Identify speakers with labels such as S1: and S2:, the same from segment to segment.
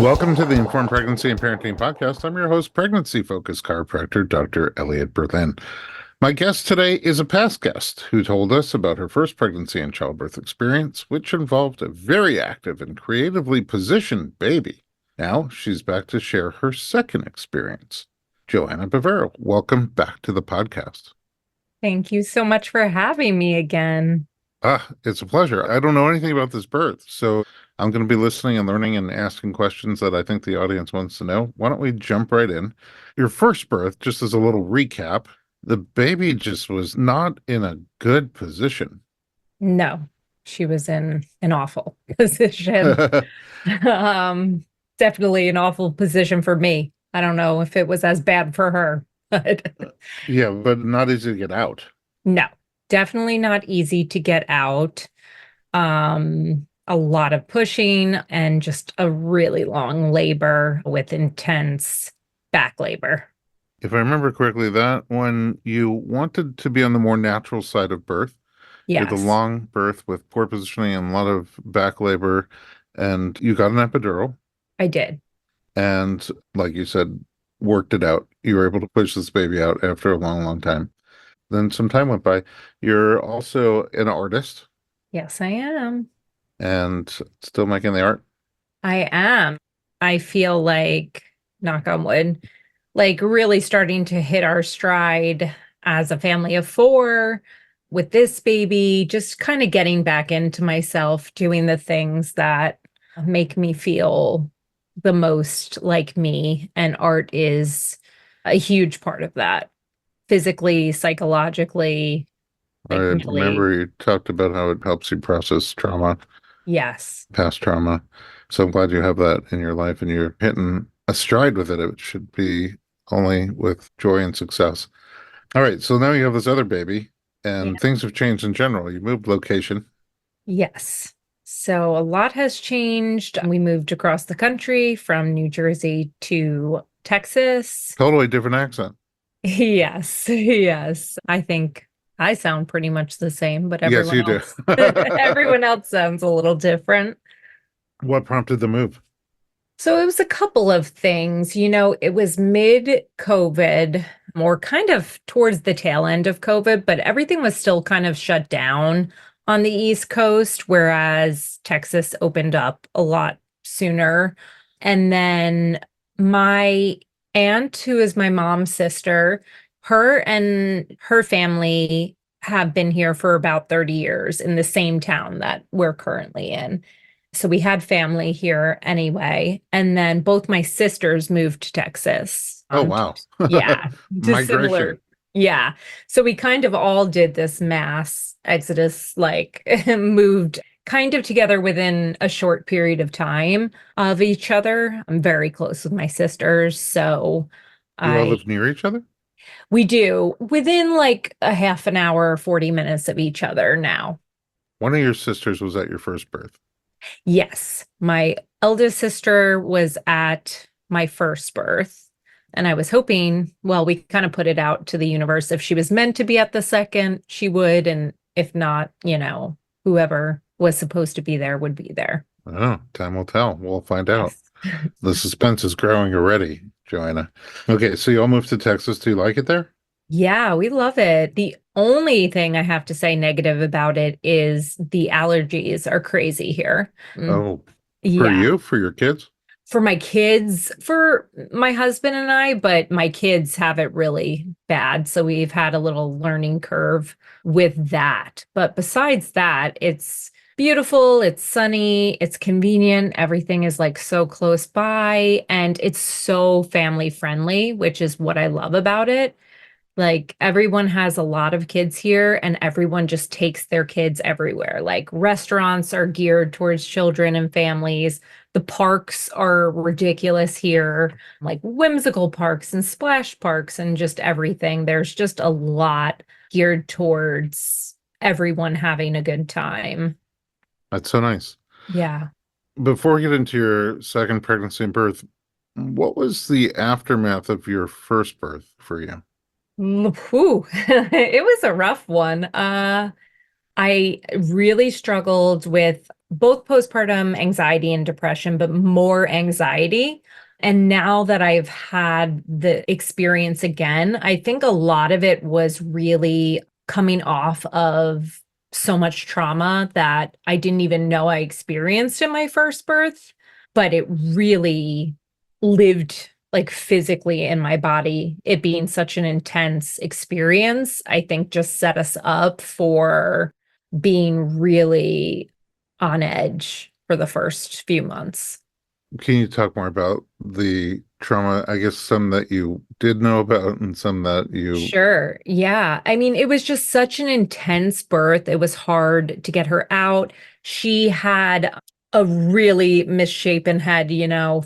S1: Welcome to the Informed Pregnancy and Parenting Podcast. I'm your host, pregnancy-focused chiropractor, Dr. Elliot Berlin. My guest today is a past guest who told us about her first pregnancy and childbirth experience, which involved a very active and creatively positioned baby. Now she's back to share her second experience. Joanna Bavero, welcome back to the podcast.
S2: Thank you so much for having me again.
S1: It's a pleasure. I don't know anything about this birth, so I'm going to be listening and learning and asking questions that I think the audience wants to know. Why don't we jump right in? Your first birth, just as a little recap, the baby just was not in a good position.
S2: No, she was in an awful position. Definitely an awful position for me. I don't know if it was as bad for her, but
S1: Yeah, but not easy to get out.
S2: no, definitely not easy to get out. A lot of pushing and just a really long labor with intense back labor.
S1: If I remember correctly, that when you wanted to be on the more natural side of birth, you had the
S2: Yes,
S1: long birth with poor positioning and a lot of back labor, and you got an epidural.
S2: I did.
S1: And like you said, worked it out. You were able to push this baby out after a long, long time. Then some time went by. You're also an artist
S2: Yes, I am.
S1: and still making the art.
S2: I am. I feel like, knock on wood, like really starting to hit our stride as a family of four with this baby, just kind of getting back into myself, doing the things that make me feel the most like me. And art is a huge part of that, physically, psychologically,
S1: I
S2: like really.
S1: remember you talked about how it helps you process trauma,
S2: Yes.
S1: past trauma. So I'm glad you have that in your life and you're hitting a stride with it. It should be only with joy and success. All right. So now you have this other baby
S2: Yeah.
S1: and things have changed in general. You moved location.
S2: Yes. So a lot has changed. We moved across the country from New Jersey to Texas.
S1: Totally different accent.
S2: Yes, yes. I think I sound pretty much the same, but
S1: Yes,
S2: everyone
S1: you do.
S2: else everyone else sounds a little different.
S1: What prompted the move?
S2: So it was a couple of things. It was mid-COVID, or kind of towards the tail end of COVID, but everything was still kind of shut down on the East Coast, whereas Texas opened up a lot sooner. And then my aunt, who is my mom's sister, her and her family have been here for about 30 years in the same town that we're currently in. So we had family here anyway. And then both my sisters moved to Texas.
S1: Oh, wow.
S2: Yeah, to
S1: Migration.
S2: similar. Yeah. So we kind of all did this mass exodus, like moved kind of together within a short period of time of each other. I'm very close with my sisters. So
S1: You all
S2: I,
S1: live near each other?
S2: we do within like a half an hour, 40 minutes of each other now.
S1: One of your sisters was at your first birth.
S2: Yes, my eldest sister was at my first birth, and I was hoping, well, we kind of put it out to the universe. If she was meant to be at the second, she would, and if not, whoever was supposed to be there would be there.
S1: Oh, time will tell. We'll find out.
S2: Yes.
S1: The suspense is growing already, Joanna. Okay, so you all moved to Texas. Do you like it there?
S2: Yeah, we love it. The only thing I have to say negative about it is the allergies are crazy here.
S1: Oh, for
S2: Yeah.
S1: you, for your kids?
S2: For my kids, for my husband and I, but my kids have it really bad. So we've had a little learning curve with that. But besides that, it's beautiful, it's sunny, it's convenient. Everything is like so close by, and it's so family friendly, which is what I love about it. Like everyone has a lot of kids here and everyone just takes their kids everywhere. Like restaurants are geared towards children and families. The parks are ridiculous here, like whimsical parks and splash parks and just everything. There's just a lot geared towards everyone having a good time.
S1: That's so nice.
S2: Yeah.
S1: Before we get into your second pregnancy and birth, what was the aftermath of your first birth for you?
S2: Whew. It was a rough one. I really struggled with both postpartum anxiety and depression, but more anxiety. And now that I've had the experience again, I think a lot of it was really coming off of so much trauma that I didn't even know I experienced in my first birth, but it really lived like physically in my body. It being such an intense experience, I think just set us up for being really on edge for the first few months.
S1: Can you talk more about the trauma? I guess some that you did know about and some that you,
S2: Sure. Yeah. I mean, it was just such an intense birth. It was hard to get her out. She had a really misshapen head,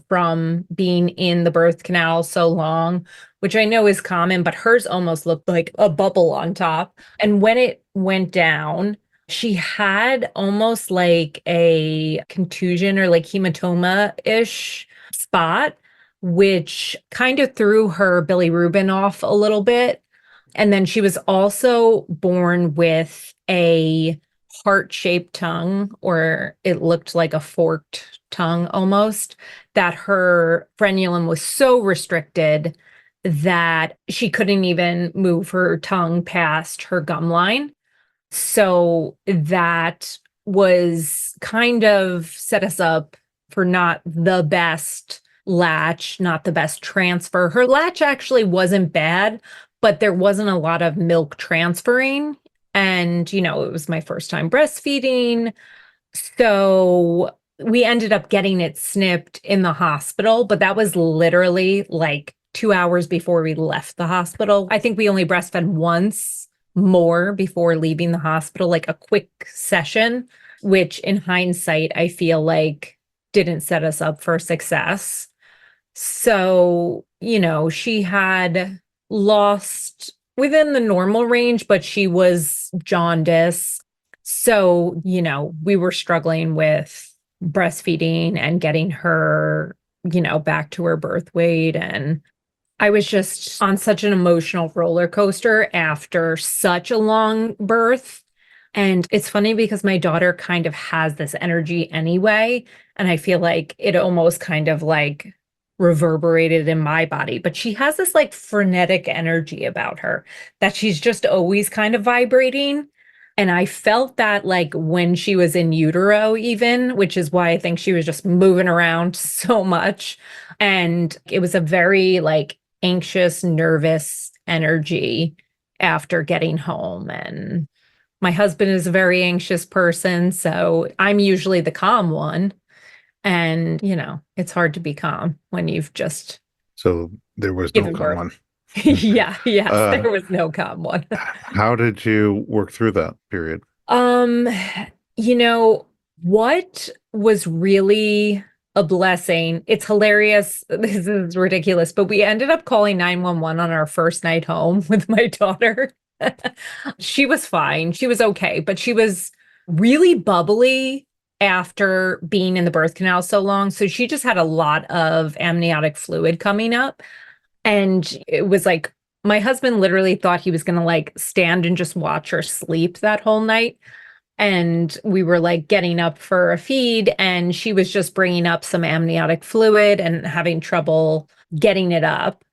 S2: from being in the birth canal so long, which I know is common, but hers almost looked like a bubble on top. And when it went down, she had almost like a contusion or like hematoma-ish spot, which kind of threw her bilirubin off a little bit. And then she was also born with a heart-shaped tongue, or it looked like a forked tongue almost, that her frenulum was so restricted that she couldn't even move her tongue past her gum line. So that was kind of set us up for not the best latch, not the best transfer. Her latch actually wasn't bad, but there wasn't a lot of milk transferring. And, it was my first time breastfeeding. So we ended up getting it snipped in the hospital, but that was literally like 2 hours before we left the hospital. I think we only breastfed once more before leaving the hospital, like a quick session, which in hindsight, I feel like didn't set us up for success. So, she had lost within the normal range, but she was jaundice. So, we were struggling with breastfeeding and getting her, back to her birth weight. And I was just on such an emotional roller coaster after such a long birth. And it's funny because my daughter kind of has this energy anyway. And I feel like it almost kind of like reverberated in my body. But she has this like frenetic energy about her that she's just always kind of vibrating. And I felt that like when she was in utero, even, which is why I think she was just moving around so much. And it was a very like anxious, nervous energy after getting home. And my husband is a very anxious person, so I'm usually the calm one. And, it's hard to be calm when you've just
S1: so there was no
S2: given birth.
S1: common.
S2: Yeah, yes,
S1: Uh,
S2: there was no calm one.
S1: how did you work through that period?
S2: Um, you know, what was really a blessing, it's hilarious. This is ridiculous, but we ended up calling 911 on our first night home with my daughter. She was fine. She was okay, but she was really bubbly after being in the birth canal so long. So she just had a lot of amniotic fluid coming up. And it was like my husband literally thought he was going to like stand and just watch her sleep that whole night. And we were like getting up for a feed, and she was just bringing up some amniotic fluid and having trouble getting it up.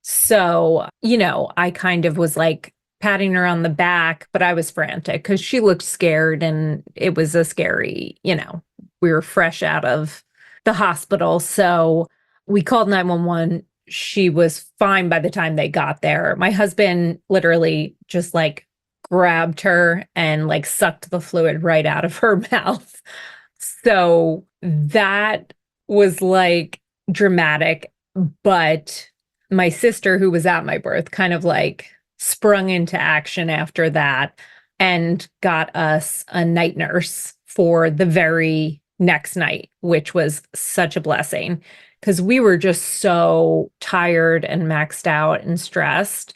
S2: So, I kind of was like patting her on the back, but I was frantic because she looked scared, and it was a scary, we were fresh out of the hospital. So we called 911. She was fine by the time they got there. My husband literally just like grabbed her and like sucked the fluid right out of her mouth. So that was like dramatic. But my sister, who was at my birth, kind of like sprung into action after that and got us a night nurse for the very next night, which was such a blessing because we were just so tired and maxed out and stressed.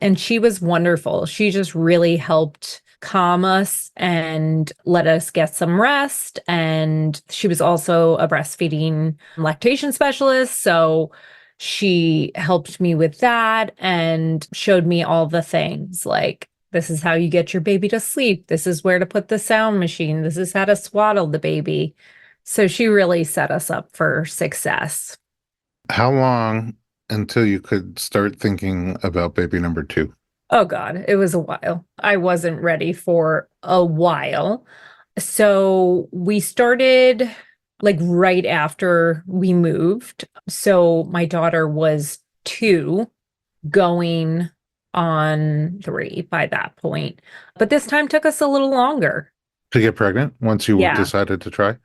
S2: And she was wonderful. She just really helped calm us and let us get some rest. And she was also a breastfeeding lactation specialist. So she helped me with that and showed me all the things like This is how you get your baby to sleep. This is where to put the sound machine. This is how to swaddle the baby. So she really set us up for success.
S1: How long until you could start thinking about baby number two?
S2: Oh God, it was a while. I wasn't ready for a while. So we started like right after we moved. So my daughter was 2 going on 3 by that point. But this time took us a little longer.
S1: To get pregnant once you
S2: Yeah.
S1: decided to try? How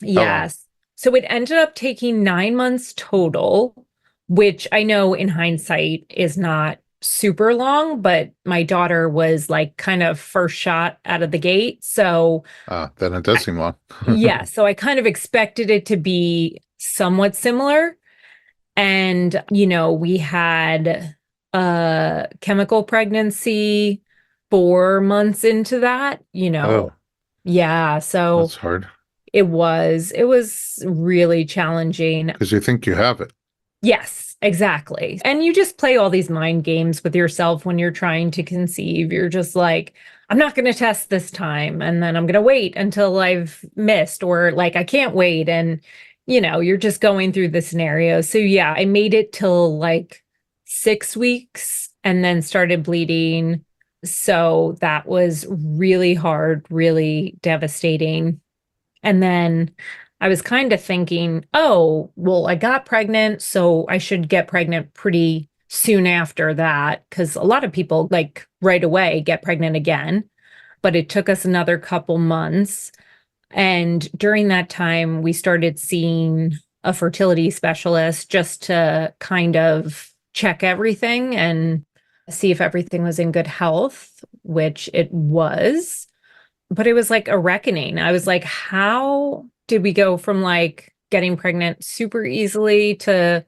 S1: long?
S2: Yes. So it ended up taking 9 months total, which I know in hindsight is not super long, but my daughter was like kind of first shot out of the gate. So
S1: Then it does seem long.
S2: yeah, so I kind of expected it to be somewhat similar. And, we had a chemical pregnancy 4 months into that,
S1: Oh,
S2: Yeah, so
S1: that's hard
S2: it was really challenging.
S1: because you think you have it.
S2: Yes, exactly. And you just play all these mind games with yourself when you're trying to conceive. You're just like, I'm not going to test this time. And then I'm going to wait until I've missed, or like, I can't wait. And, you're just going through the scenario. So, yeah, I made it till like 6 weeks and then started bleeding. So that was really hard, really devastating. And then I was kind of thinking, oh, well, I got pregnant, so I should get pregnant pretty soon after that, because a lot of people like right away get pregnant again. But it took us another couple months. And during that time, we started seeing a fertility specialist just to kind of check everything and see if everything was in good health, which it was. But it was like a reckoning. I was like, how did we go from like getting pregnant super easily to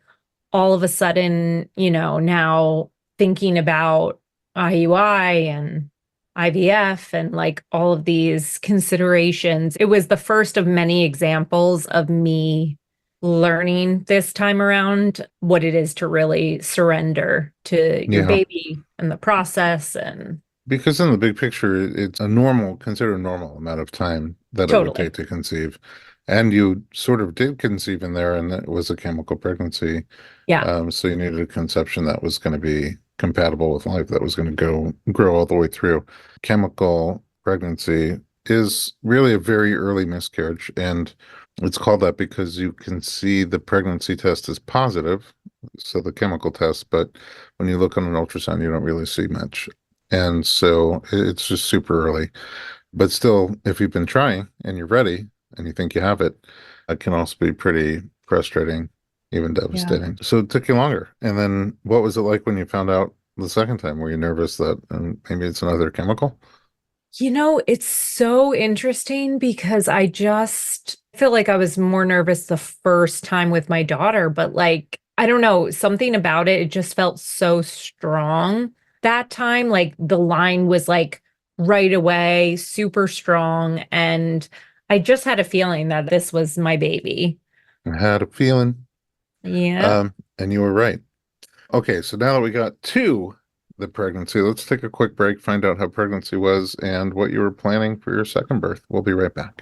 S2: all of a sudden, now thinking about IUI and IVF and like all of these considerations? It was the first of many examples of me learning this time around what it is to really surrender to your
S1: Yeah.
S2: baby and the process. And
S1: Because in the big picture, it's a considered normal amount of time that it would
S2: totally.
S1: take to conceive. And you sort of did conceive in there, and it was a chemical pregnancy.
S2: Yeah.
S1: So you needed a conception that was going to be compatible with life, that was going to grow all the way through. Chemical pregnancy is really a very early miscarriage, and it's called that because you can see the pregnancy test is positive, so the chemical test, but when you look on an ultrasound, you don't really see much. And so it's just super early. But still, if you've been trying and you're ready and you think you have it, it can also be pretty frustrating, even
S2: Yeah.
S1: devastating. So it took you longer. And then what was it like when you found out the second time? Were you nervous that maybe it's another chemical?
S2: It's so interesting because I just feel like I was more nervous the first time with my daughter, but like, I don't know, something about it, it just felt so strong that time. Like the line was like right away, super strong. And I just had a feeling that this was my baby.
S1: I had a feeling.
S2: Yeah.
S1: And you were right. Okay, so now that we got to the pregnancy, let's take a quick break, find out how pregnancy was and what you were planning for your second birth. We'll be right back.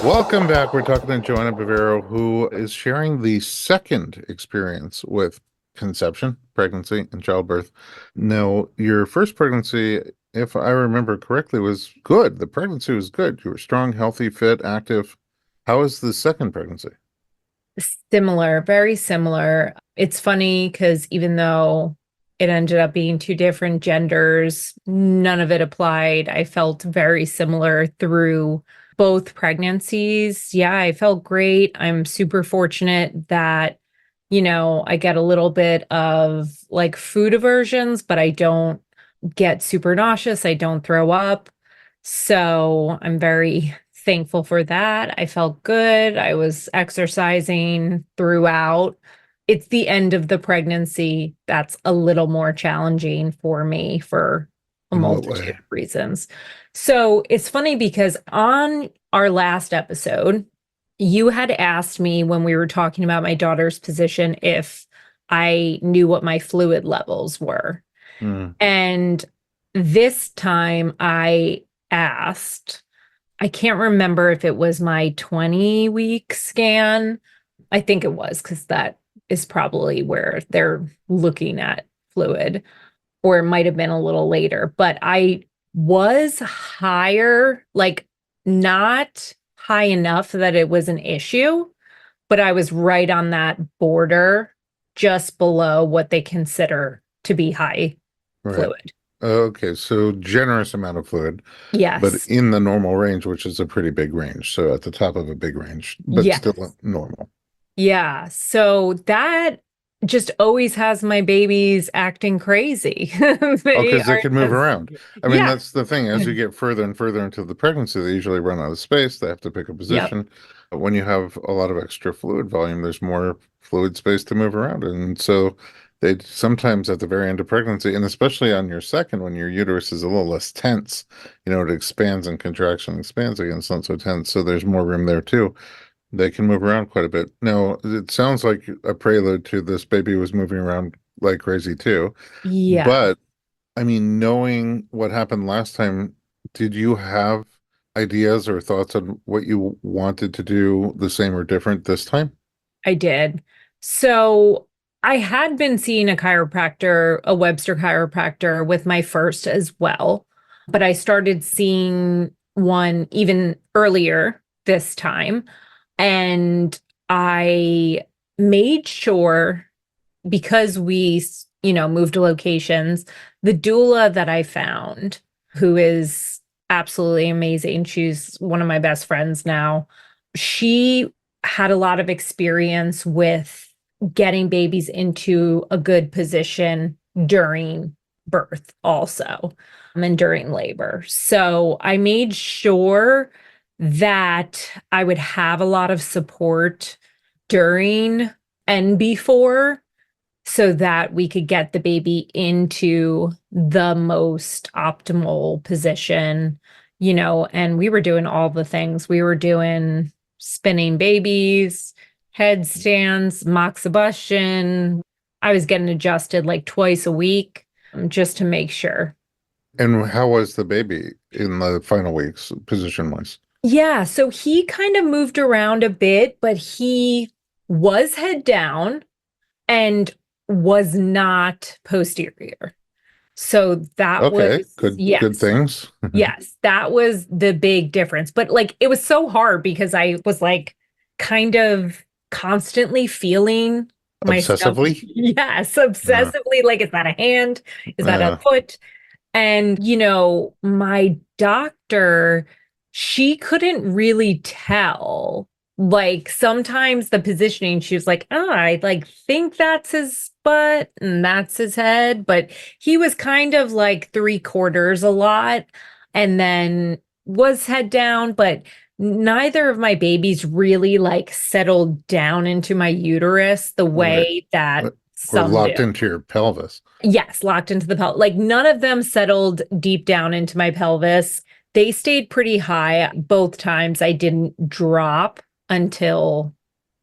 S1: Welcome back. We're talking to Joanna Bavero, who is sharing the second experience with conception, pregnancy, and childbirth. Now, your first pregnancy, if I remember correctly, was good. The pregnancy was good. You were strong, healthy, fit, active. How was the second pregnancy?
S2: Similar, very similar. It's funny because even though it ended up being 2 different genders, none of it applied. I felt very similar through both pregnancies. Yeah, I felt great. I'm super fortunate that, I get a little bit of like food aversions, but I don't get super nauseous. I don't throw up. So I'm very thankful for that. I felt good. I was exercising throughout. It's the end of the pregnancy that's a little more challenging for me for a
S1: In what
S2: multitude
S1: way?
S2: of reasons. So it's funny because on our last episode, you had asked me when we were talking about my daughter's position if I knew what my fluid levels were.
S1: Mm,
S2: And this time I asked, I can't remember if it was my 20-week scan. I think it was because that is probably where they're looking at fluid, or it might have been a little later, but I was higher, like not high enough that it was an issue, but I was right on that border, just below what they consider to be high
S1: right.
S2: fluid.
S1: Okay, so generous amount of fluid, but
S2: Yes.
S1: in the normal range, which is a pretty big range. So at the top of a big range, but
S2: Yes.
S1: still normal.
S2: Yeah. So that just always has my babies acting crazy.
S1: Oh,
S2: They
S1: because they
S2: are
S1: can move
S2: just,
S1: around. I mean,
S2: yeah.
S1: that's the thing. As you get further and further into the pregnancy, they usually run out of space. They have to pick a
S2: Yep.
S1: position. But when you have a lot of extra fluid volume, there's more fluid space to move around. And so they sometimes at the very end of pregnancy, and especially on your second, when your uterus is a little less tense, it expands and contracts and expands again. It's not so tense. So there's more room there too. They can move around quite a bit. Now, it sounds like a prelude to this baby was moving around like crazy too.
S2: Yeah.
S1: But I mean, knowing what happened last time, did you have ideas or thoughts on what you wanted to do the same or different this time?
S2: I did. So I had been seeing a chiropractor, a Webster chiropractor, with my first as well, but I started seeing one even earlier this time. And I made sure, because we moved locations, the doula that I found, who is absolutely amazing, she's one of my best friends now, she had a lot of experience with getting babies into a good position during birth also, and during labor. So I made sure that I would have a lot of support during and before, so that we could get the baby into the most optimal position, and we were doing all the things. We were doing spinning babies, headstands, moxibustion. I was getting adjusted like twice a week, just to make sure.
S1: And how was the baby in the final weeks, position-wise?
S2: Yeah, so he kind of moved around a bit, but he was head down and was not posterior. So that was,
S1: Okay, good
S2: yes,
S1: things.
S2: yes, that was the big difference. But like, it was so hard because I was like kind of constantly feeling my stomach.
S1: Obsessively?
S2: Yes,
S1: Uh,
S2: obsessively. Like, is that a hand? Is that a
S1: uh,
S2: foot? And my doctor, she couldn't really tell. Like sometimes the positioning, she was like, oh, I like think that's his butt and that's his head. But he was kind of like three quarters a lot and then was head down. But neither of my babies really like settled down into my uterus the
S1: right.
S2: way that
S1: Or
S2: some do.
S1: locked into your pelvis.
S2: Yes, locked into the pelvis. Like none of them settled deep down into my pelvis. They stayed pretty high both times. I didn't drop until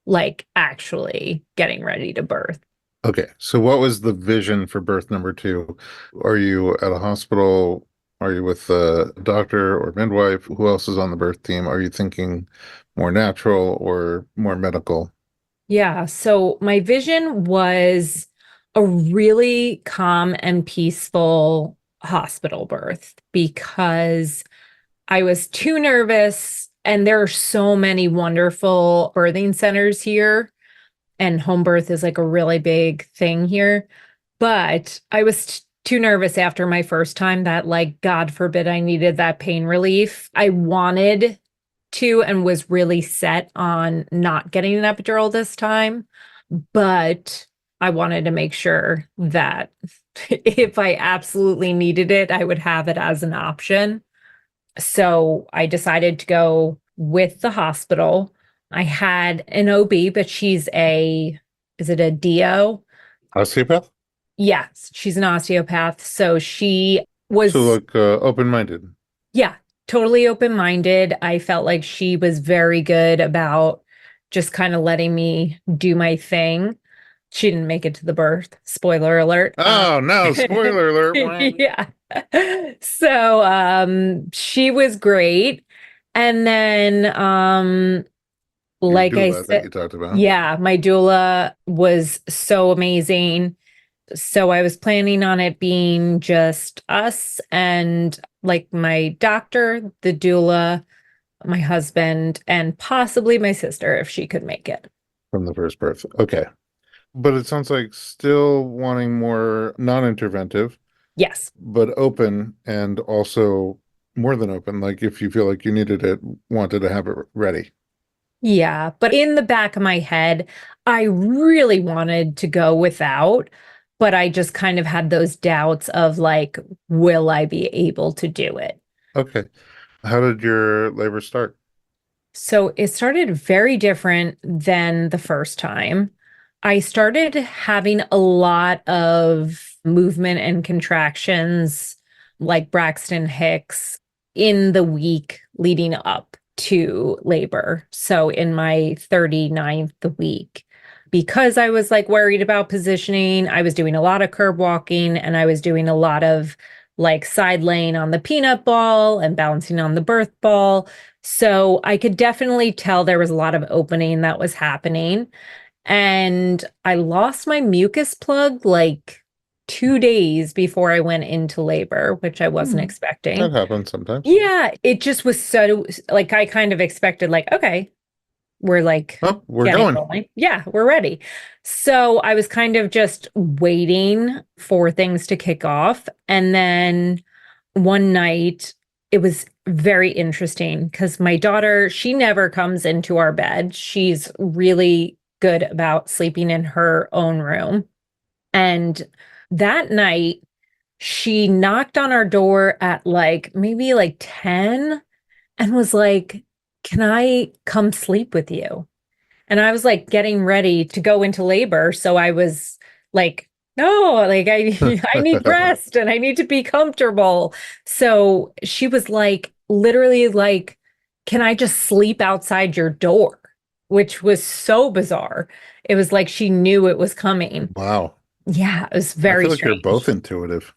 S2: like actually getting ready to birth.
S1: Okay, so what was the vision for birth number two? Are you at a hospital? Are you with a doctor or midwife? Who else is on the birth team? Are you thinking more natural or more medical?
S2: Yeah. So my vision was a really calm and peaceful hospital birth because I was too nervous. And there are so many wonderful birthing centers here, and home birth is like a really big thing here. But I was too nervous after my first time that, like, God forbid I needed that pain relief. I wanted to and was really set on not getting an epidural this time. But I wanted to make sure that if I absolutely needed it, I would have it as an option. So I decided to go with the hospital. I had an OB, but is it a DO?
S1: Osteopath?
S2: Yes, she's an osteopath. So she
S1: So
S2: was,
S1: look, open-minded.
S2: yeah, totally open-minded. I felt like she was very good about just kind of letting me do my thing. She didn't make it to the birth. Spoiler alert.
S1: Oh no, spoiler alert. Wah.
S2: Yeah. So she was great. And then
S1: Your
S2: like I
S1: doula that
S2: said,
S1: you talked about.
S2: yeah, my doula was so amazing. So I was planning on it being just us and like my doctor, the doula, my husband, and possibly my sister if she could make it.
S1: From the first birth. Okay. But it sounds like still wanting more non-interventive,
S2: Yes.
S1: but open and also more than open. Like if you feel like you needed it, wanted to have it ready.
S2: Yeah. But in the back of my head, I really wanted to go without, but I just kind of had those doubts of like, will I be able to do it?
S1: Okay. How did your labor start?
S2: So it started very different than the first time. I started having a lot of movement and contractions like Braxton Hicks in the week leading up to labor. So in my 39th week, because I was like worried about positioning, I was doing a lot of curb walking and I was doing a lot of like side laying on the peanut ball and balancing on the birth ball. So I could definitely tell there was a lot of opening that was happening. And I lost my mucus plug like 2 days before I went into labor, which I wasn't
S1: Hmm. That
S2: expecting.
S1: happens sometimes.
S2: Yeah, it just was so like I kind of expected, like, okay, we're like
S1: Oh, we're
S2: getting
S1: going.
S2: rolling. Yeah, we're ready. So I was kind of just waiting for things to kick off. And then one night, it was very interesting because my daughter, she never comes into our bed. She's really good about sleeping in her own room. And that night, she knocked on our door at like maybe like 10 and was like, "Can I come sleep with you?" And I was like getting ready to go into labor. So I was like, no, like I need rest and I need to be comfortable. So she was like, literally like, can I just sleep outside your door? Which was so bizarre. It was like she knew it was coming.
S1: Wow.
S2: Yeah, it was
S1: I
S2: very
S1: feel like you're
S2: strange.
S1: both intuitive.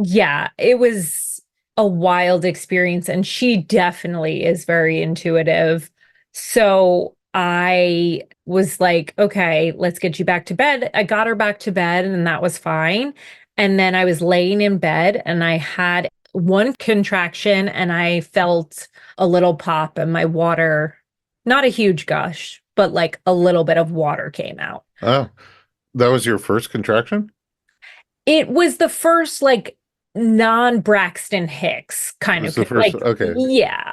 S2: Yeah, it was a wild experience, and she definitely is very intuitive. So I was like, okay, let's get you back to bed. I got her back to bed, and that was fine. And then I was laying in bed, and I had one contraction, and I felt a little pop, and my water, not a huge gush, but like a little bit of water came out.
S1: Oh, that was your first contraction?
S2: It was the first like non-Braxton Hicks
S1: It
S2: kind of
S1: was the first.
S2: like,
S1: Okay.
S2: yeah.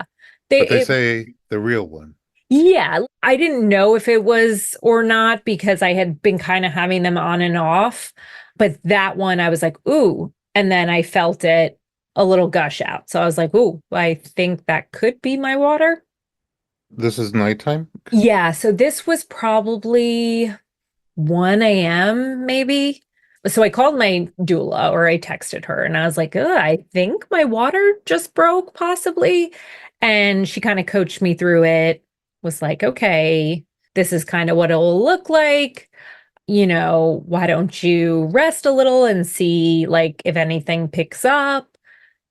S1: But they
S2: It,
S1: say the real one.
S2: yeah, I didn't know if it was or not because I had been kind of having them on and off, but that one I was like, ooh, and then I felt it a little gush out. So I was like, ooh, I think that could be my water.
S1: This is nighttime?
S2: Yeah, so this was probably 1 a.m. maybe. So I called my doula or I texted her and I was like, I think my water just broke, possibly. And she kind of coached me through it, was like, okay, this is kind of what it'll look like. Why don't you rest a little and see like if anything picks up?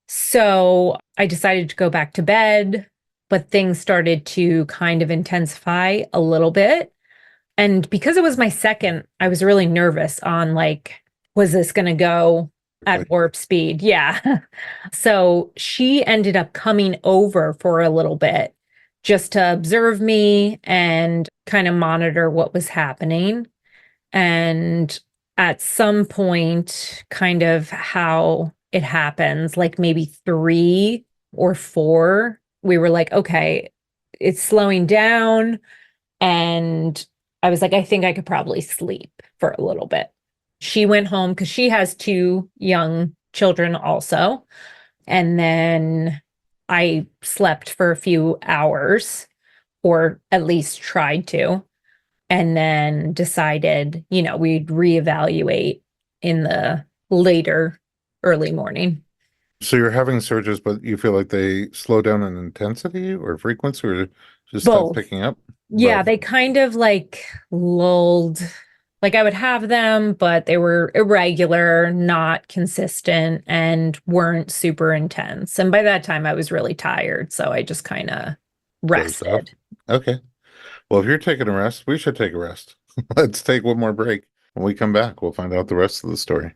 S2: So I decided to go back to bed, but things started to kind of intensify a little bit. And because it was my second, I was really nervous on like, was this going to go at
S1: Quick.
S2: warp speed? Yeah. So she ended up coming over for a little bit just to observe me and kind of monitor what was happening. And at some point, kind of how it happens, like maybe 3 or 4, we were like, okay, it's slowing down. And I was like, I think I could probably sleep for a little bit. She went home because she has 2 young children also. And then I slept for a few hours, or at least tried to, and then decided, we'd reevaluate in the later early morning.
S1: So you're having surges, but you feel like they slow down in intensity or frequency or just stop
S2: Both.
S1: picking up?
S2: Yeah,
S1: Both.
S2: they kind of like lulled. Like I would have them, but they were irregular, not consistent, and weren't super intense. And by that time, I was really tired. So I just kind of
S1: Dozed off.
S2: rested.
S1: Okay. Well, if you're taking a rest, we should take a rest. Let's take one more break. When we come back, we'll find out the rest of the story.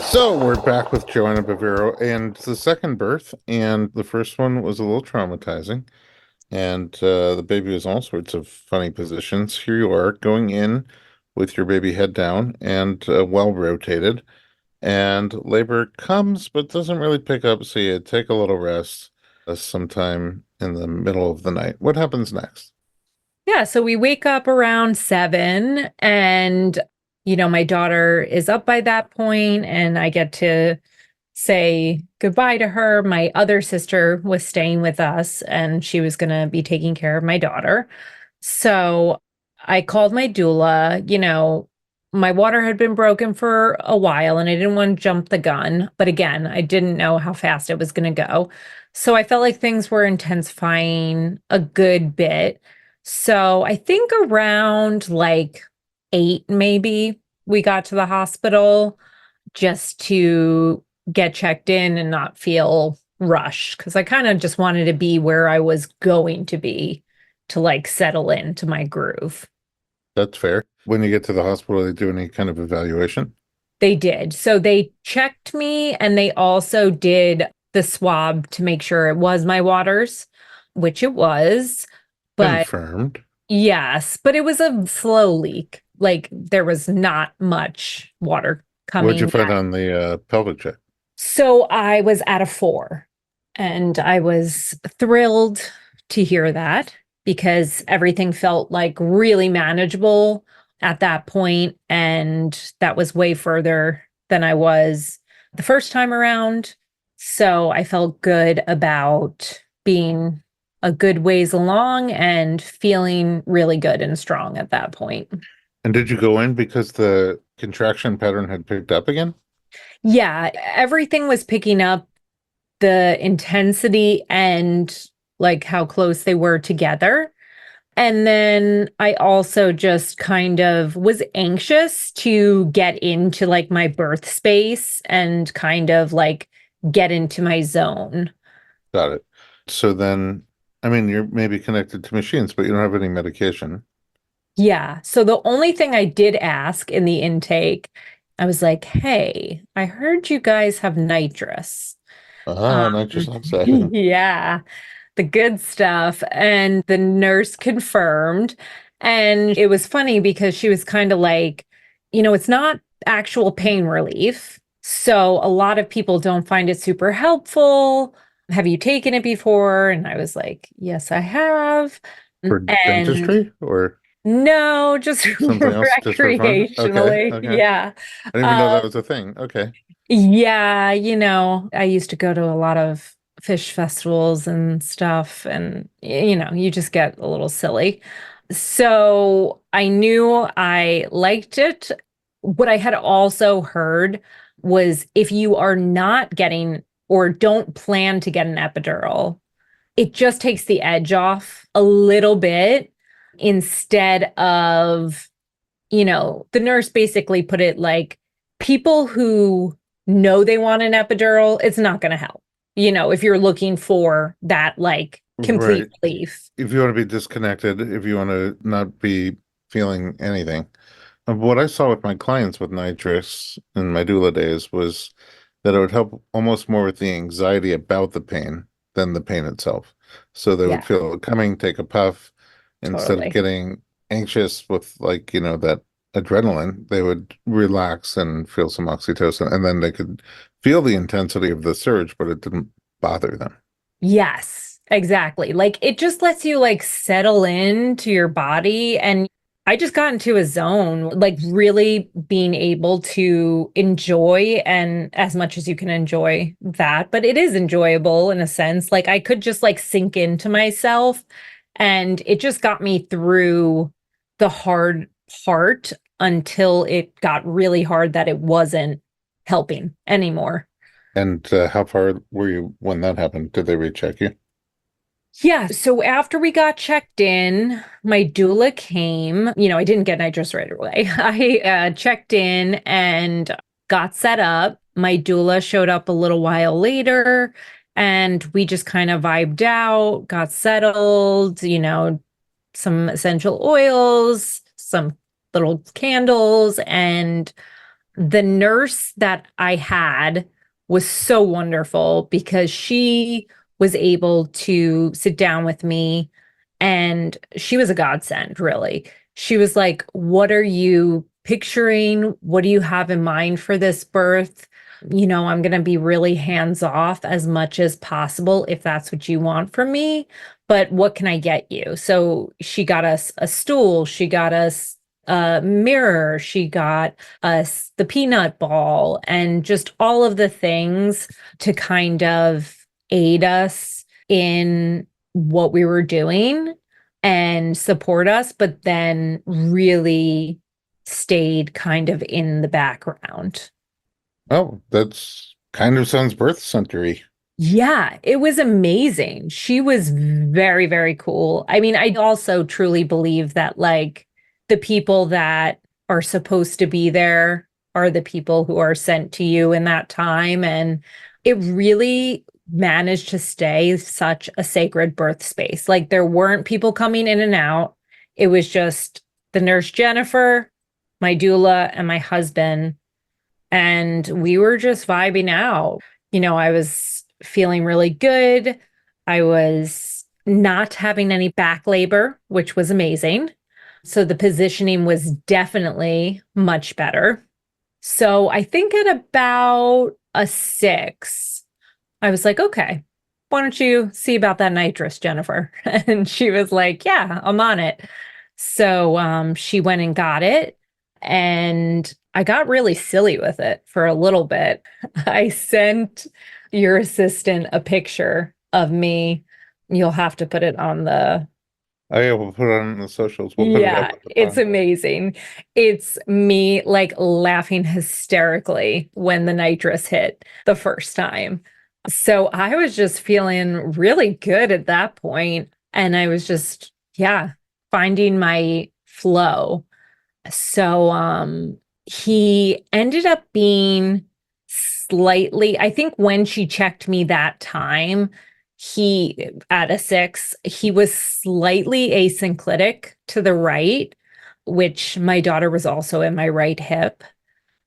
S1: So we're back with Joanna Bavero, and it's the second birth, and the first one was a little traumatizing, and the baby was in all sorts of funny positions. Here you are going in with your baby head down and well rotated, and labor comes but doesn't really pick up, so you take a little rest sometime in the middle of the night. What happens next?
S2: Yeah, so we wake up around 7 and my daughter is up by that point and I get to say goodbye to her. My other sister was staying with us and she was going to be taking care of my daughter. So I called my doula. My water had been broken for a while and I didn't want to jump the gun. But again, I didn't know how fast it was going to go. So I felt like things were intensifying a good bit. So I think around like 8, maybe we got to the hospital just to get checked in and not feel rushed because I kind of just wanted to be where I was going to be to like settle into my groove.
S1: That's fair. When you get to the hospital, they do any kind of evaluation?
S2: They did. So they checked me and they also did the swab to make sure it was my waters, which it was. But
S1: Confirmed.
S2: yes, but it was a slow leak. Like there was not much water
S1: What'd you
S2: coming.
S1: find on the pelvic check?
S2: So I was at a 4 and I was thrilled to hear that because everything felt like really manageable at that point, and that was way further than I was the first time around. So I felt good about being a good ways along and feeling really good and strong at that point.
S1: And did you go in because the contraction pattern had picked up again?
S2: Yeah, everything was picking up the intensity and like how close they were together. And then I also just kind of was anxious to get into like my birth space and kind of like get into my zone.
S1: Got it. So then, I mean, you're maybe connected to machines, but you don't have any medication.
S2: Yeah. So the only thing I did ask in the intake, I was like, hey, I heard you guys have nitrous.
S1: Ah,
S2: Um,
S1: nitrous oxide.
S2: yeah. The good stuff. And the nurse confirmed. And it was funny because she was kind of like, it's not actual pain relief. So a lot of people don't find it super helpful. Have you taken it before? And I was like, yes, I have.
S1: For
S2: And
S1: dentistry or
S2: no, just
S1: something else just for fun? Okay,
S2: recreationally.
S1: okay.
S2: Yeah.
S1: I didn't even know that was a thing. Okay.
S2: Yeah, I used to go to a lot of fish festivals and stuff, and you just get a little silly. So I knew I liked it. What I had also heard was if you are not getting or don't plan to get an epidural, it just takes the edge off a little bit instead of the nurse basically put it like people who know they want an epidural, it's not going to help. If you're looking for that like complete
S1: Right.
S2: relief.
S1: If you want to be disconnected, if you want to not be feeling anything. What I saw with my clients with nitrous in my doula days was that it would help almost more with the anxiety about the pain than the pain itself. So they would
S2: Yeah,
S1: feel it coming, take a puff, instead of
S2: totally.
S1: getting anxious with like, that adrenaline, they would relax and feel some oxytocin, and then they could feel the intensity of the surge, but it didn't bother them.
S2: Yes, exactly. Like it just lets you like settle into your body and I just got into a zone, like really being able to enjoy and as much as you can enjoy that, but it is enjoyable in a sense. Like I could just like sink into myself and it just got me through the hard part until it got really hard that it wasn't helping anymore.
S1: And how far were you when that happened? Did they recheck you?
S2: Yeah. So after we got checked in, my doula came. I didn't get nitrous right away. I checked in and got set up. My doula showed up a little while later and we just kind of vibed out, got settled, some essential oils, some little candles. And the nurse that I had was so wonderful because she was able to sit down with me and she was a godsend, really. She was like, "What are you picturing? What do you have in mind for this birth? I'm going to be really hands off as much as possible if that's what you want from me. But what can I get you?" So she got us a stool, she got us a mirror, she got us the peanut ball, and just all of the things to kind of aid us in what we were doing and support us, but then really stayed kind of in the background.
S1: Oh, that's kind of sounds birth centery.
S2: Yeah, it was amazing. She was very, very cool. I mean, I also truly believe that like the people that are supposed to be there are the people who are sent to you in that time. And it really managed to stay such a sacred birth space. Like there weren't people coming in and out. It was just the nurse Jennifer, my doula, and my husband. And we were just vibing out. I was feeling really good. I was not having any back labor, which was amazing. So the positioning was definitely much better. So I think at about a 6, I was like, okay, why don't you see about that nitrous, Jennifer? And she was like, yeah, I'm on it. So she went and got it. And I got really silly with it for a little bit. I sent your assistant a picture of me. You'll have to put it on the.
S1: I will put it on the socials. We'll put it up
S2: Yeah,
S1: at the
S2: it's
S1: bottom.
S2: amazing. It's me like laughing hysterically when the nitrous hit the first time. So I was just feeling really good at that point, and I was just, yeah, finding my flow. So he ended up being slightly, I think when she checked me that time, he at a 6, he was slightly asynclitic to the right, which my daughter was also in my right hip.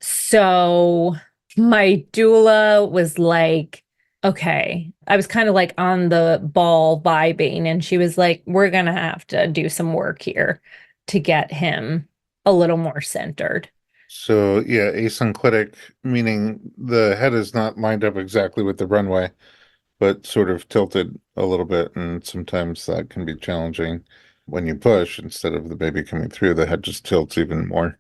S2: So my doula was like, okay, I was kind of like on the ball vibing, and she was like, we're going to have to do some work here to get him a little more centered.
S1: So yeah, asynclitic, meaning the head is not lined up exactly with the runway, but sort of tilted a little bit, and sometimes that can be challenging when you push instead of the baby coming through, the head just tilts even more.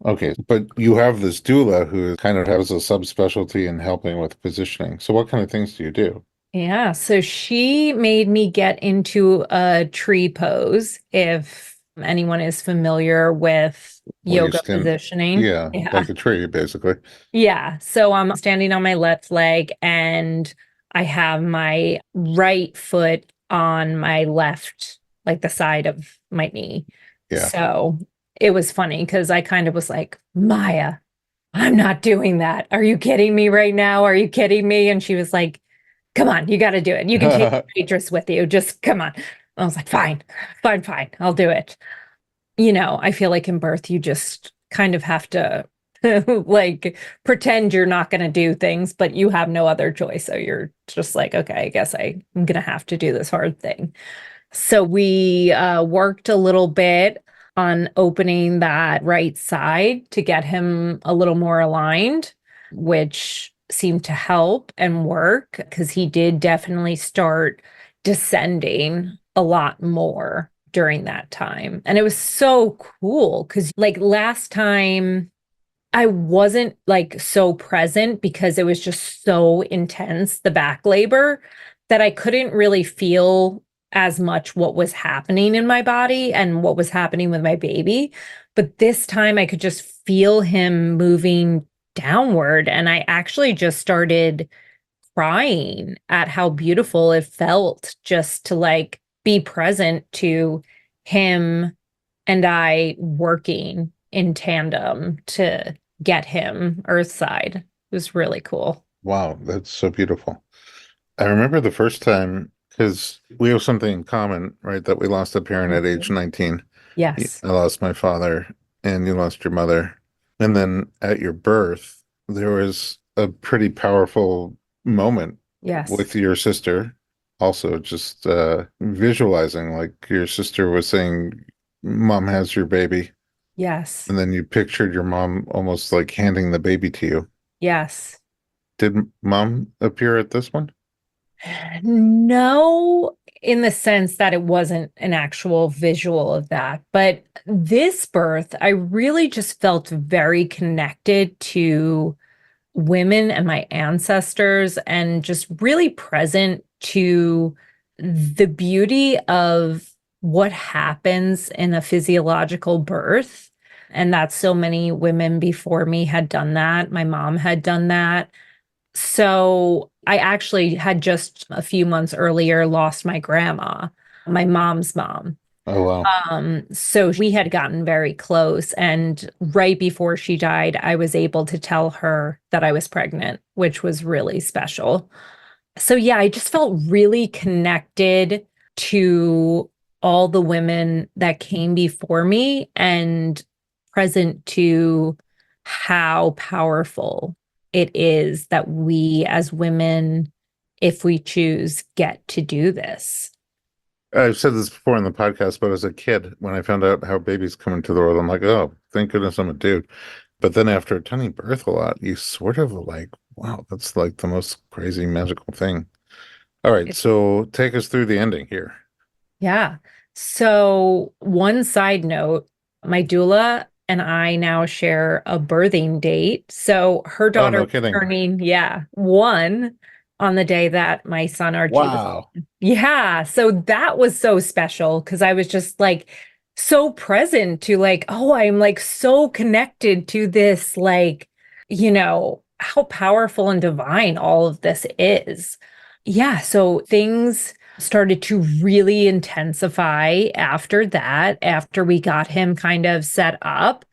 S1: Okay, but you have this doula who kind of has a subspecialty in helping with positioning. So what kind of things do you do?
S2: Yeah, so she made me get into a tree pose. If anyone is familiar with
S1: Well, you
S2: yoga
S1: stand,
S2: positioning.
S1: yeah,
S2: Yeah.
S1: like a tree, basically.
S2: Yeah. So I'm standing on my left leg and I have my right foot on my left, like the side of my knee.
S1: Yeah.
S2: So it was funny because I kind of was like, Maya, I'm not doing that. Are you kidding me right now? Are you kidding me? And she was like, come on, you got to do it. You can take the waitress with you. Just come on. I was like, fine, fine, fine. I'll do it. I feel like in birth, you just kind of have to like pretend you're not going to do things, but you have no other choice. So you're just like, okay, I guess I'm going to have to do this hard thing. So we worked a little bit on opening that right side to get him a little more aligned, which seemed to help and work because he did definitely start descending a lot more. during that time. And it was so cool because, like, last time I wasn't like so present because it was just so intense, the back labor, that I couldn't really feel as much what was happening in my body and what was happening with my baby. But this time I could just feel him moving downward. And I actually just started crying at how beautiful it felt just to like be present to him and I working in tandem to get him earthside. It was really cool.
S1: Wow, that's so beautiful. I remember the first time because we have something in common, right? That we lost a parent at age
S2: Mhm.
S1: 19.
S2: Yes.
S1: I lost my father, and you lost your mother. And then at your birth, there was a pretty powerful moment
S2: Yes.
S1: with your sister. Also, just visualizing, like your sister was saying, Mom has your baby.
S2: Yes.
S1: And then you pictured your mom almost like handing the baby to you.
S2: Yes.
S1: Did mom appear at this one?
S2: No, in the sense that it wasn't an actual visual of that. But this birth, I really just felt very connected to women and my ancestors and just really present to the beauty of what happens in a physiological birth. And that so many women before me had done that. My mom had done that. So I actually had just a few months earlier lost my grandma, my mom's mom.
S1: Oh, wow.
S2: So we had gotten very close. And right before she died, I was able to tell her that I was pregnant, which was really special. So yeah, I just felt really connected to all the women that came before me and present to how powerful it is that we as women, if we choose, get to do this.
S1: I've said this before in the podcast, but as a kid, when I found out how babies come into the world, I'm like, oh, thank goodness I'm a dude. But then after attending birth a lot, you sort of like, wow, that's like the most crazy magical thing. All right, so take us through the ending here.
S2: Yeah. So, one side note, my doula and I now share a birthing date. So, her
S1: Oh,
S2: daughter
S1: no
S2: was
S1: kidding.
S2: turning, yeah, one on the day that my son Archie was.
S1: Wow.
S2: Yeah. So, that was so special because I was just like so present to like, oh, I'm like so connected to this, like, how powerful and divine all of this is. Yeah. So, things started to really intensify after that, after we got him kind of set up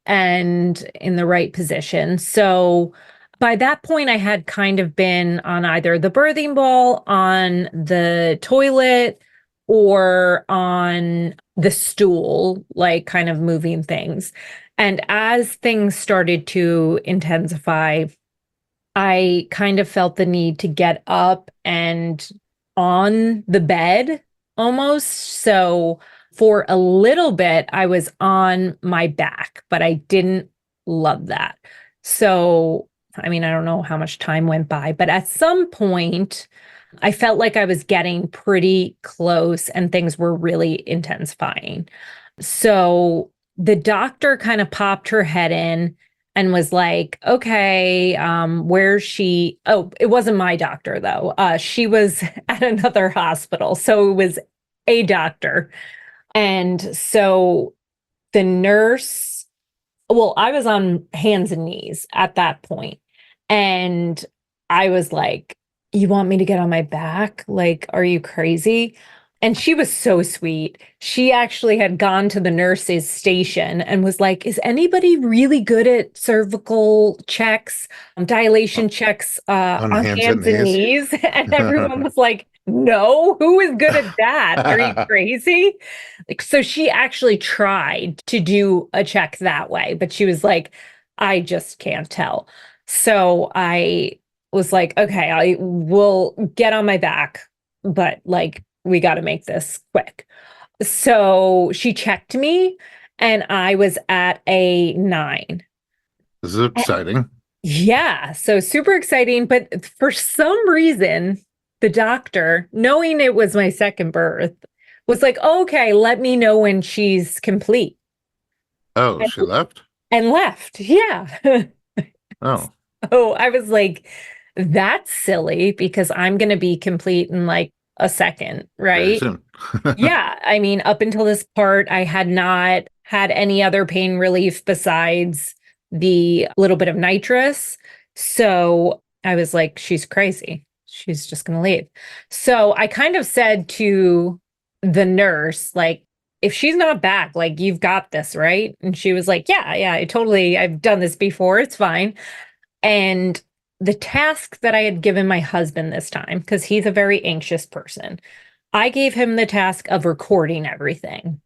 S2: and in the right position. So by that point, I had kind of been on either the birthing ball, on the toilet, or on the stool, like kind of moving things. And as things started to intensify, I kind of felt the need to get up and on the bed almost. So for a little bit, I was on my back, but I didn't love that. So, I mean, I don't know how much time went by, but at some point, I felt like I was getting pretty close and things were really intensifying. So the doctor kind of popped her head in and was like, okay, where's she? Oh, it wasn't my doctor though. She was at another hospital. So it was a doctor. And so the nurse, well, I was on hands and knees at that point, and I was like, you want me to get on my back? Like, are you crazy? And she was so sweet. She actually had gone to the nurse's station and was like, is anybody really good at cervical checks,
S1: Uh,
S2: dilation checks
S1: On
S2: on
S1: hands and
S2: hands and
S1: knees.
S2: knees? And everyone was like, no, who is good at that? Are you crazy? Like, so she actually tried to do a check that way, but she was like, I just can't tell. So I was like, okay, I will get on my back, but like, we got to make this quick. So she checked me and I was at a 9.
S1: This is exciting.
S2: Yeah, so super exciting. But for some reason, the doctor, knowing it was my second birth, was like, okay, let me know when she's complete.
S1: Oh,
S2: And,
S1: she left?
S2: and left. Yeah.
S1: Oh,
S2: Oh, I was like, that's silly because I'm going to be complete in like a second,
S1: very
S2: right?
S1: soon.
S2: Yeah. I mean, up until this part, I had not had any other pain relief besides the little bit of nitrous. So I was like, she's crazy. She's just going to leave. So I kind of said to the nurse, like, if she's not back, like, you've got this, right? And she was like, yeah, I've done this before. It's fine. And the task that I had given my husband this time, because he's a very anxious person, I gave him the task of recording everything.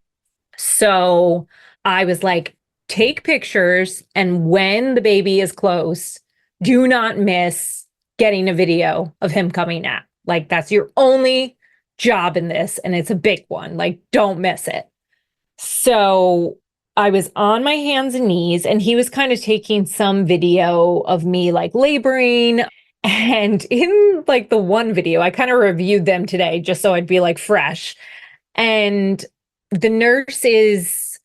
S2: So I was like, take pictures, and when the baby is close, do not miss getting a video of him coming out. Like, that's your only job in this, and it's a big one. Like, don't miss it. So I was on my hands and knees, and he was kind of taking some video of me like laboring. And in like the one video, I kind of reviewed them today just so I'd be like fresh. And the nurse is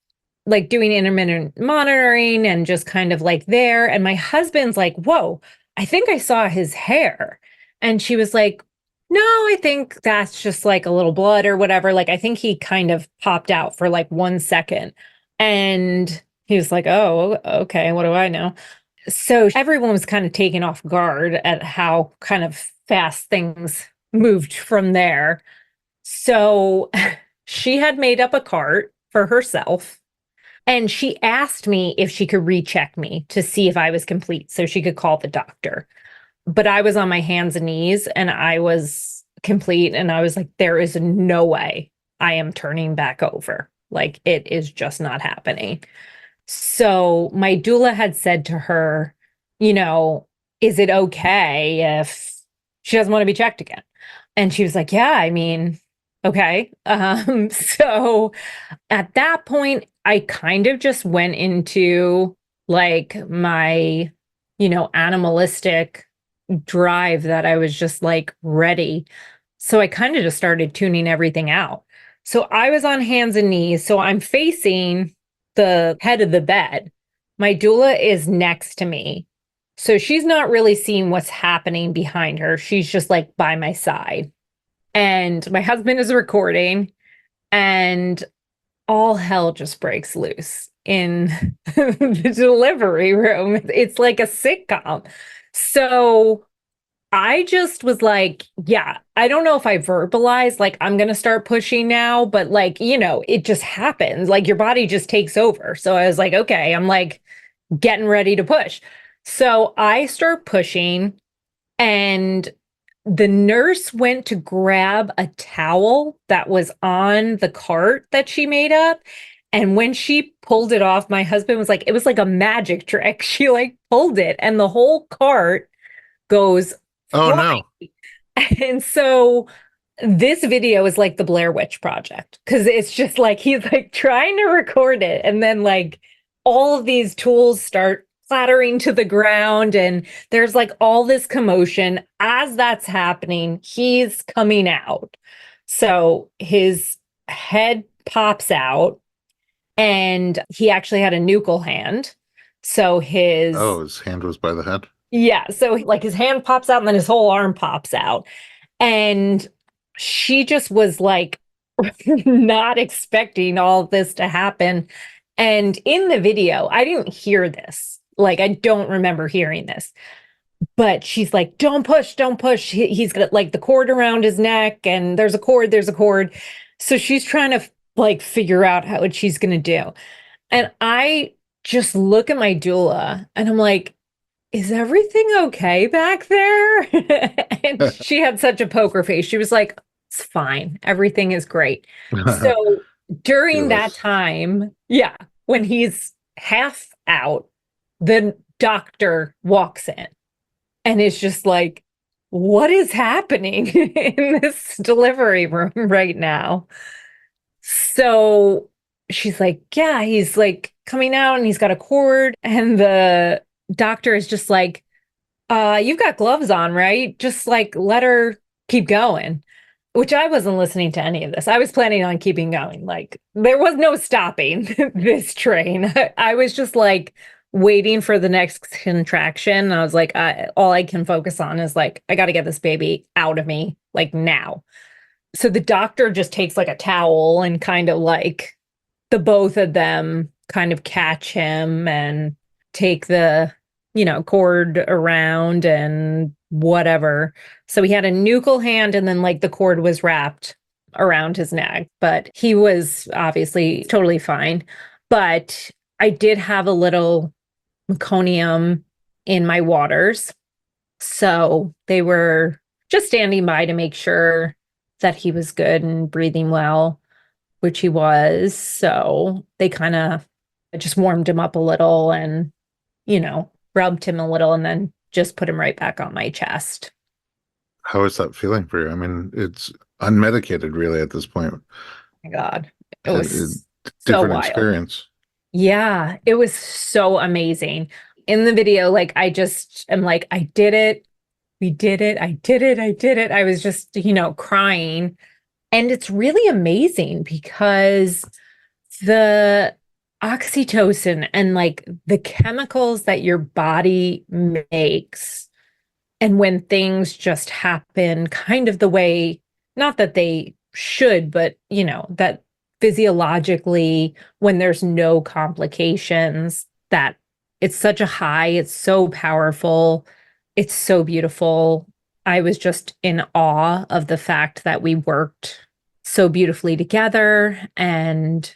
S2: like doing intermittent monitoring and just kind of like there. And my husband's like, whoa, I think I saw his hair. And she was like, no, I think that's just like a little blood or whatever. Like, I think he kind of popped out for like 1 second. And he was like, oh, okay, what do I know? So everyone was kind of taken off guard at how kind of fast things moved from there. So she had made up a cart for herself, and she asked me if she could recheck me to see if I was complete so she could call the doctor. But I was on my hands and knees and I was complete. And I was like, there is no way I am turning back over. Like, it is just not happening. So my doula had said to her, you know, is it okay if she doesn't want to be checked again? And she was like, yeah, I mean, okay. So at that point, I kind of just went into like my, animalistic drive that I was just like ready. So I kind of just started tuning everything out. So I was on hands and knees. So I'm facing the head of the bed. My doula is next to me. So she's not really seeing what's happening behind her. She's just like by my side. And my husband is recording, and all hell just breaks loose in the delivery room. It's like a sitcom. So I just was like, yeah, I don't know if I verbalized, like, I'm going to start pushing now, but like, it just happens. Like, your body just takes over. So I was like, okay, I'm like getting ready to push. So I start pushing, and the nurse went to grab a towel that was on the cart that she made up. And when she pulled it off, my husband was like, it was like a magic trick. She like pulled it, and the whole cart goes
S1: Oh
S2: flying.
S1: no.
S2: And so this video is like the Blair Witch Project, because it's just like he's like trying to record it, and then like all of these tools start clattering to the ground, and there's like all this commotion. As that's happening, he's coming out. So his head pops out, and he actually had a nuchal hand. So
S1: Oh, his hand was by the head.
S2: yeah, so like his hand pops out and then his whole arm pops out. And she just was like not expecting all of this to happen. And in the video, I didn't hear this. Like, I don't remember hearing this. But she's like, don't push, don't push. He's got like the cord around his neck, and there's a cord, there's a cord. So she's trying to like figure out what she's going to do. And I just look at my doula and I'm like, is everything okay back there? And she had such a poker face. She was like, it's fine. Everything is great. So during that
S1: Fearless.
S2: time, yeah, when he's half out, the doctor walks in and is just like, what is happening in this delivery room right now? So she's like, yeah, he's like coming out and he's got a cord. And the doctor is just like, you've got gloves on, right? Just like let her keep going. which I wasn't listening to any of this. I was planning on keeping going. Like there was no stopping this train. I was just like waiting for the next contraction. I was like, all I can focus on is like, I got to get this baby out of me like now. So the doctor just takes like a towel and kind of like the both of them kind of catch him and take the, cord around and whatever. So he had a nuchal hand and then like the cord was wrapped around his neck, but he was obviously totally fine. But I did have a little meconium in my waters. So they were just standing by to make sure that he was good and breathing well, which he was. So they kind of just warmed him up a little and, rubbed him a little and then just put him right back on my chest.
S1: How is that feeling for you? I mean, it's unmedicated really at this point.
S2: Oh my God. It
S1: Uh,
S2: was so
S1: Different
S2: wild.
S1: experience.
S2: Yeah, it was so amazing. In the video, like I just am like, I did it. We did it. I did it. I did it. I was just, crying. And it's really amazing because the oxytocin and like the chemicals that your body makes, and when things just happen kind of the way, not that they should, but that physiologically, when there's no complications, that it's such a high, it's so powerful, it's so beautiful. I was just in awe of the fact that we worked so beautifully together. And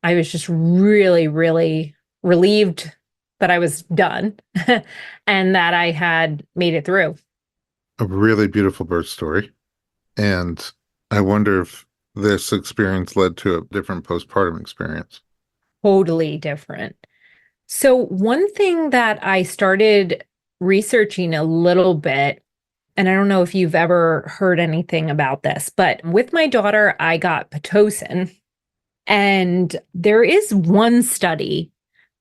S2: I was just really, really relieved that I was done and that I had made it through.
S1: A really beautiful birth story. And I wonder if this experience led to a different postpartum experience.
S2: Totally different. So, one thing that I started researching a little bit, and I don't know if you've ever heard anything about this, but with my daughter, I got Pitocin. And there is one study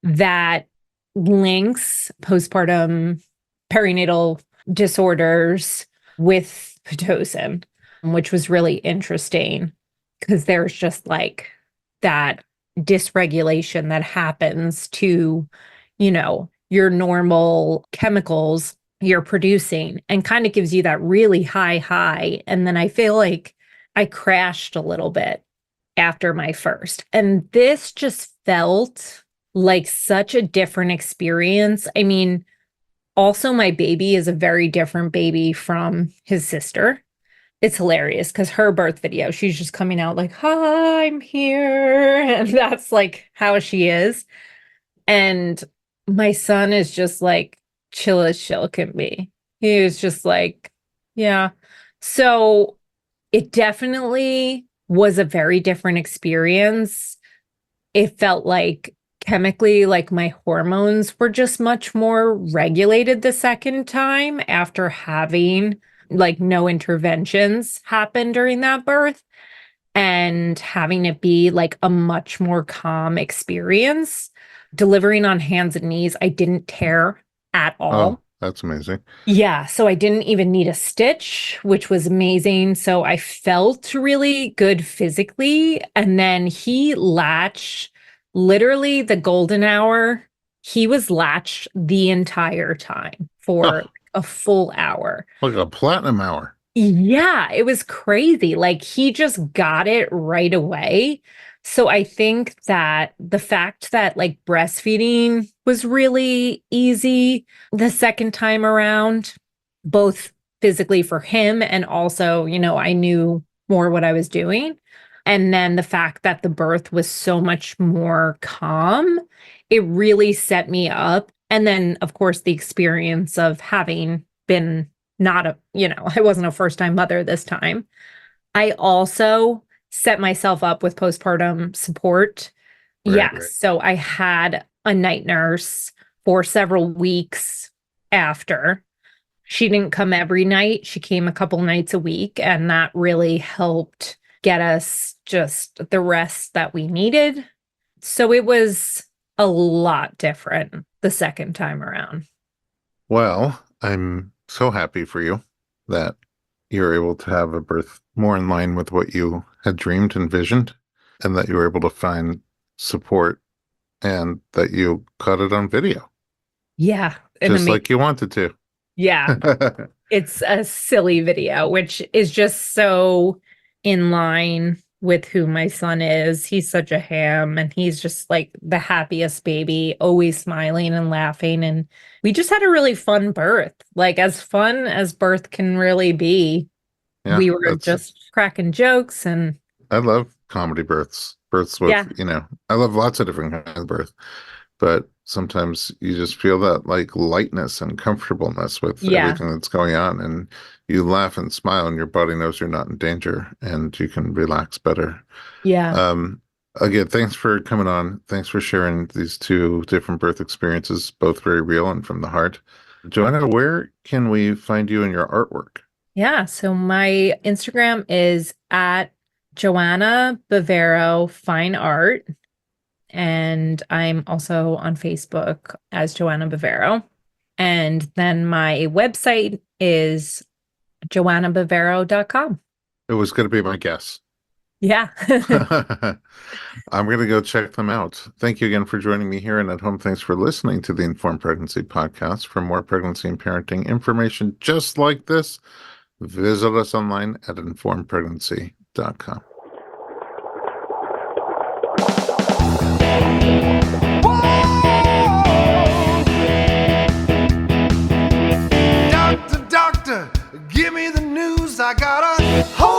S2: that links postpartum perinatal disorders with Pitocin, which was really interesting because there's just like that dysregulation that happens to, your normal chemicals you're producing and kind of gives you that really high high. And then I feel like I crashed a little bit after my first. And this just felt like such a different experience. I mean, also, my baby is a very different baby from his sister. It's hilarious because her birth video, she's just coming out like, hi, I'm here. And that's like how she is. And my son is just like chill as chill can be. He was just like, yeah. So it definitely was a very different experience. It felt like chemically, like my hormones were just much more regulated the second time after having like no interventions happen during that birth and having it be like a much more calm experience. Delivering on hands and knees, I didn't tear at
S1: Oh,
S2: all.
S1: that's amazing.
S2: Yeah, so I didn't even need a stitch, which was amazing. So I felt really good physically. And then he latched literally the golden hour. He was latched the entire time for
S1: Oh,
S2: a full hour.
S1: like a platinum hour.
S2: Yeah, it was crazy. Like he just got it right away. So I think that the fact that like breastfeeding was really easy the second time around, both physically for him and also, I knew more what I was doing. And then the fact that the birth was so much more calm, it really set me up. And then, of course, the experience of having been not a, I wasn't a first time mother this time. I also set myself up with postpartum support.
S1: Right, right.
S2: Yes. So I had a night nurse for several weeks after. She didn't come every night. She came a couple nights a week, and that really helped get us just the rest that we needed. So it was a lot different the second time around.
S1: Well, I'm so happy for you that you were able to have a birth more in line with what you had dreamed and visioned, and that you were able to find support and that you caught it on video,
S2: Yeah.
S1: just like you wanted to.
S2: Yeah. It's a silly video, which is just so in line with who my son is. He's such a ham and he's just like the happiest baby, always smiling and laughing. And we just had a really fun birth, like as fun as birth can really be.
S1: Yeah,
S2: We were just cracking jokes and
S1: I love comedy births. Births with,
S2: yeah.
S1: I love lots of different kinds of birth, but sometimes you just feel that like lightness and comfortableness with everything that's going on, and you laugh and smile and your body knows you're not in danger and you can relax better.
S2: Yeah.
S1: Again, thanks for coming on. Thanks for sharing these two different birth experiences, both very real and from the heart. Joanna, where can we find you in your artwork?
S2: Yeah. So my Instagram is at Joanna Bavero Fine Art. And I'm also on Facebook as Joanna Bavero. And then my website is joannabavero.com.
S1: It was going to be my guess.
S2: Yeah.
S1: I'm going to go check them out. Thank you again for joining me here and at home. Thanks for listening to the Informed Pregnancy Podcast. For more pregnancy and parenting information just like this, visit us online at informedpregnancy.com.
S3: Doctor, give me the news. I got a whole